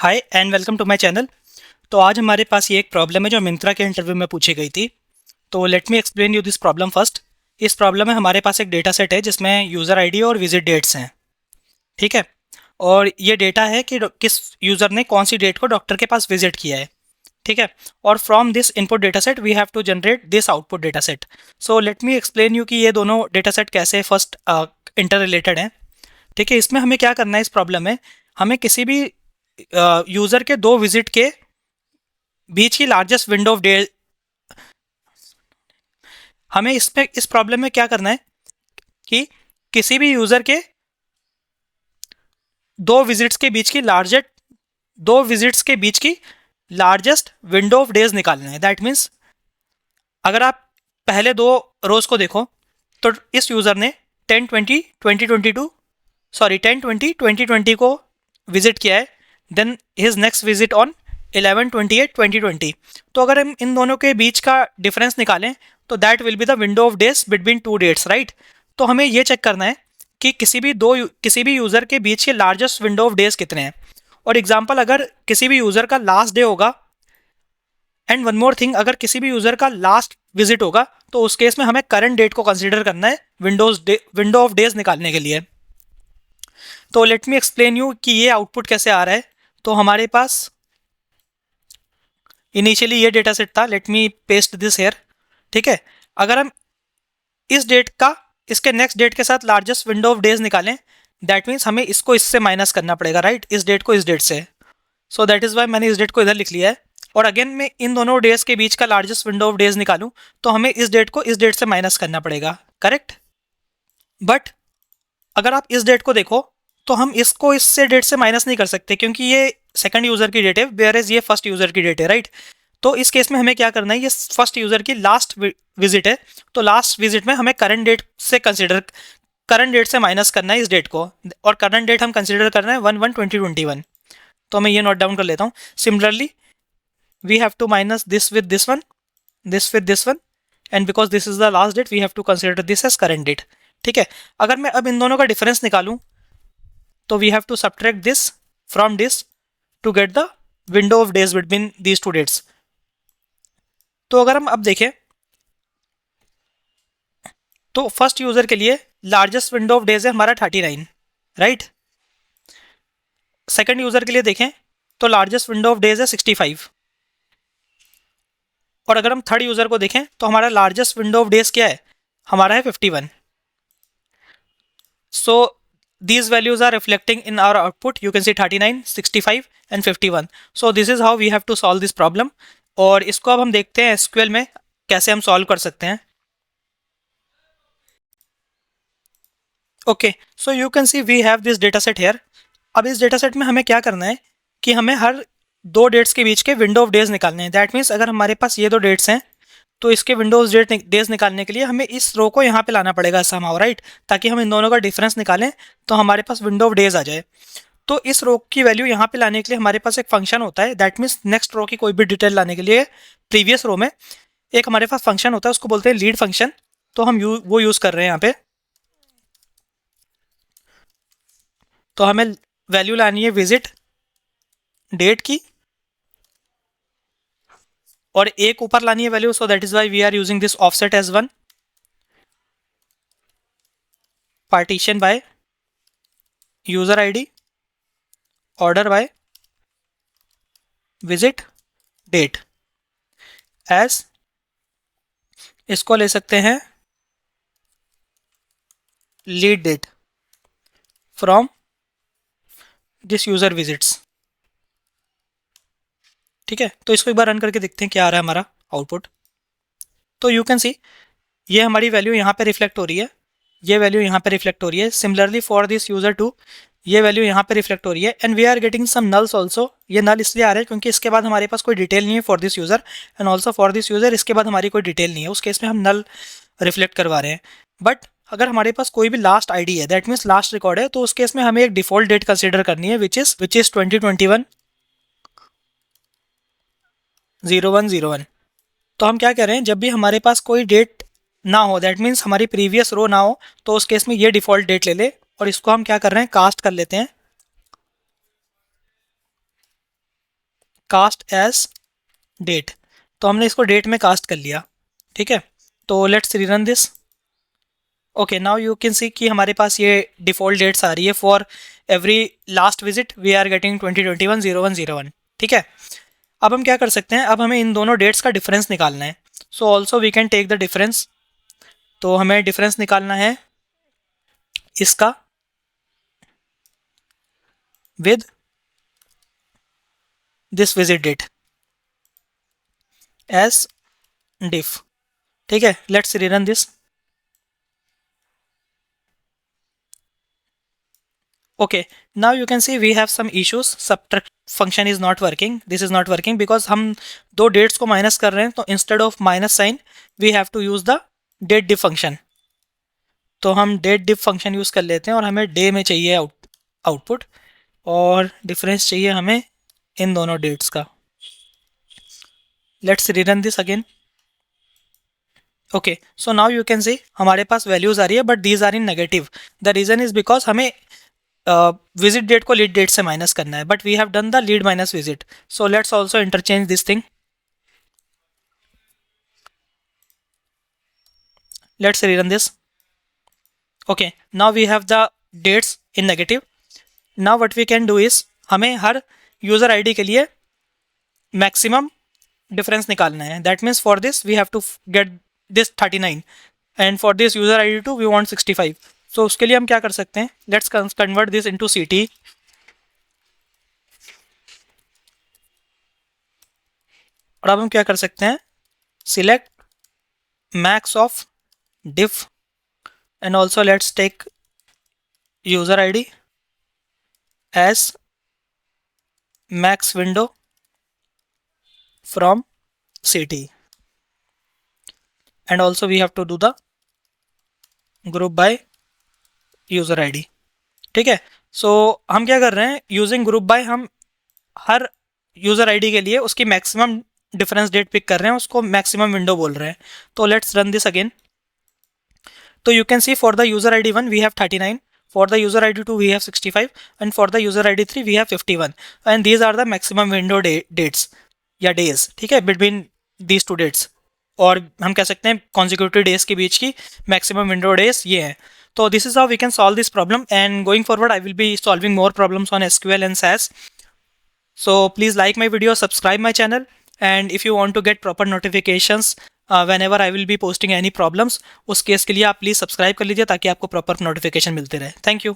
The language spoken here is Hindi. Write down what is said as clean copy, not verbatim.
Hi and welcome to my channel. तो आज हमारे पास ये एक प्रॉब्लम है जो मिंत्रा के इंटरव्यू में पूछी गई थी। तो late me explain you this problem first. इस प्रॉब्लम में हमारे पास एक डेटा सेट है जिसमें यूज़र आईडी और विजिट डेट्स हैं। ठीक है। और ये डेटा है कि किस यूज़र ने कौन सी डेट को डॉक्टर के पास विजिट किया है। ठीक है। और from this input data set we have to generate this output data set. So let me explain you कि ये दोनों डेटा सेट कैसे फर्स्ट इंटर रिलेटेड हैं। ठीक है। इसमें हमें क्या करना है, इस प्रॉब्लम में हमें किसी भी यूज़र के दो विजिट के बीच की लार्जेस्ट विंडो ऑफ डे, हमें इसमें इस प्रॉब्लम में क्या करना है कि किसी भी यूज़र के दो विजिट्स के बीच की लार्जेस्ट दो विजिट्स के बीच की लार्जेस्ट विंडो ऑफ डेज निकालना है। दैट मीन्स अगर आप पहले दो रोज को देखो तो इस यूज़र ने 10/20/2022 सॉरी 10/20/2020 को विजिट किया है। Then his next visit on 11/28/2020। तो अगर हम इन दोनों के बीच का डिफरेंस निकालें तो that will be the window of days between two dates, right. तो हमें ये चेक करना है कि किसी भी यूज़र के बीच के लार्जेस्ट विंडो ऑफ डेज कितने हैं। और एग्जाम्पल, अगर किसी भी यूज़र का लास्ट डे होगा, एंड वन मोर थिंग, अगर किसी भी यूज़र का लास्ट विजिट होगा तो उस केस में हमें करंट डेट को कंसीडर करना है विंडो ऑफ डेज निकालने के लिए। तो लेट मी एक्सप्लेन यू कि ये आउटपुट कैसे आ रहा है। तो हमारे पास इनिशियली ये डेटा सेट था। Let me paste this here. ठीक है। अगर हम इस डेट का इसके नेक्स्ट डेट के साथ लार्जेस्ट विंडो ऑफ डेज निकालें, दैट मीन्स हमें इसको इससे माइनस करना पड़ेगा, राइट, इस डेट को इस डेट से। सो दैट इज़ वाई मैंने इस डेट को इधर लिख लिया है। और अगेन मैं इन दोनों डेज के बीच का लार्जेस्ट विंडो ऑफ डेज निकालूं तो हमें इस डेट को इस डेट से माइनस करना पड़ेगा, करेक्ट। बट अगर आप इस डेट को देखो तो हम इसको इससे डेट से माइनस नहीं कर सकते क्योंकि ये सेकंड यूज़र की डेट है, वेयर एज ये फर्स्ट यूज़र की डेट है, राइट। तो इस केस में हमें क्या करना है, ये फर्स्ट यूज़र की लास्ट विजिट है तो लास्ट विजिट में हमें करंट डेट से माइनस करना है इस डेट को। और करंट डेट हम कंसिडर कर रहे हैं 1/1/2021। तो मैं ये नोट डाउन कर लेता हूँ। Similarly we have to minus this with this one, this with this one, and because this is the last date we have to consider this as current date. ठीक है। अगर मैं अब इन दोनों का डिफरेंस निकालूं तो we have to subtract this from this to get the window of days between these two dates. तो अगर हम अब देखें तो फर्स्ट यूज़र के लिए लार्जेस्ट विंडो ऑफ डेज है हमारा 39, राइट। सेकंड यूज़र के लिए देखें तो लार्जेस्ट विंडो ऑफ डेज है 65। और अगर हम थर्ड यूज़र को देखें तो हमारा लार्जेस्ट विंडो ऑफ डेज क्या है, हमारा है 51। सो these values are reflecting in our output. You can see 39, 65 and 51. So this is how we have to solve this problem. और इसको अब हम देखते हैं SQL में कैसे हम सॉल्व कर सकते हैं। Okay, so you can see we have this data set here. अब इस डेटा सेट में हमें क्या करना है कि हमें हर दो डेट्स के बीच के विंडो ऑफ डेज निकालने हैं। दैट मीन्स अगर हमारे पास ये दो डेट्स हैं तो इसके विंडोज डेज निकालने के लिए हमें इस रो को यहाँ पे लाना पड़ेगा समहाउ, राइट, ताकि हम इन दोनों का डिफरेंस निकालें तो हमारे पास विंडो ऑफ डेज आ जाए। तो इस रो की वैल्यू यहाँ पे लाने के लिए हमारे पास एक फंक्शन होता है। दैट मीन्स नेक्स्ट रो की कोई भी डिटेल लाने के लिए प्रीवियस रो में एक हमारे पास फंक्शन होता है, उसको बोलते हैं लीड फंक्शन। तो हम वो यूज़ कर रहे हैं यहाँ पे। तो हमें वैल्यू लानी है विजिट डेट की और एक ऊपर लानी है value. So that is why we are using this offset as 1 partition by user ID order by visit date as, इसको ले सकते हैं lead date from this user visits. ठीक है। तो इसको एक बार रन करके देखते हैं क्या आ रहा है हमारा आउटपुट। तो यू कैन सी ये हमारी वैल्यू यहाँ पे रिफ्लेक्ट हो रही है, ये वैल्यू यहाँ पे रिफ्लेक्ट हो रही है। Similarly for this user two ये वैल्यू यहाँ पे रिफ्लेक्ट हो रही है। And we are getting some nulls also. ये नल इसलिए आ रहे हैं क्योंकि इसके बाद हमारे पास कोई डिटेल नहीं है for this user, and also for this user इसके बाद हमारी कोई डिटेल नहीं है, उस केस में हम नल रिफ्लेक्ट करवा रहे हैं। बट अगर हमारे पास कोई भी लास्ट आईडी है, दैट मीन्स लास्ट रिकॉर्ड है, तो उस केस में हमें एक डिफॉल्ट डेट कंसिडर करनी है विच इज़ 2021 0101। तो हम क्या कह रहे हैं, जब भी हमारे पास कोई डेट ना हो, दैट मीन्स हमारी प्रीवियस रो ना हो, तो उस केस में ये डिफ़ॉल्ट डेट ले ले और इसको हम क्या कर रहे हैं, कास्ट कर लेते हैं कास्ट एज डेट, तो हमने इसको डेट में कास्ट कर लिया, ठीक है। तो let's rerun this. Okay, now you can see कि हमारे पास ये डिफ़ॉल्ट डेट्स आ रही है। For every last visit we are getting 2021 0101, ठीक है। अब हम क्या कर सकते हैं, अब हमें इन दोनों डेट्स का डिफरेंस निकालना है। So also we can take the difference. तो हमें डिफरेंस निकालना है इसका with this visit date as diff, ठीक है। Let's rerun this. Okay, now you can see we have some issues. Subtract function is not working. This is not working because हम दो dates को minus कर रहे हैं, तो instead of minus sign we have to use the date diff function. तो हम date diff function यूज़ कर लेते हैं और हमें day में चाहिए आउटपुट और डिफरेंस चाहिए हमें इन दोनों डेट्स का। Let's rerun this again. Okay, so now you can see हमारे पास वैल्यूज आ रही है but these are in negative. The reason is because हमें विजिट डेट को लीड डेट से माइनस करना है, but we have done the lead minus visit. So let's also interchange this thing. Let's rerun this. Okay, now we have the dates in negative. Now what we can do is हमें हर यूजर आईडी के लिए मैक्सिमम डिफरेंस निकालना है। That means for this we have to get this 39 and for this user ID two we want 65। सो उसके लिए हम क्या कर सकते हैं, लेट्स कन्वर्ट दिस इनटू सीटी। और अब हम क्या कर सकते हैं, select max of diff and also let's take user ID as max window from CT and also we have to do the group by user ID, ठीक है। सो हम क्या कर रहे हैं, यूजिंग ग्रुप बाय हम हर यूजर आईडी के लिए उसकी मैक्सिमम डिफरेंस डेट पिक कर रहे हैं, उसको मैक्सिमम विंडो बोल रहे हैं। तो लेट्स रन दिस अगेन। तो you can see for the user ID 1 we have 39, for the user ID 2 we have 65 and for the user ID 3 we have 51 and these are the maximum window dates या डेज, ठीक है, बिटवीन दीज टू डेट्स। और हम कह सकते हैं कॉन्जिक्यूटिव डेज के बीच की मैक्सिमम विंडो डेज ये हैं। So this is how we can solve this problem, and going forward I will be solving more problems on SQL and SAS. So please like my video, subscribe my channel, and if you want to get proper notifications whenever I will be posting any problems, उस केस के लिए आप प्लीज़ सब्सक्राइब कर लीजिए ताकि आपको प्रॉपर नोटिफिकेशन मिलते रहे। Thank you.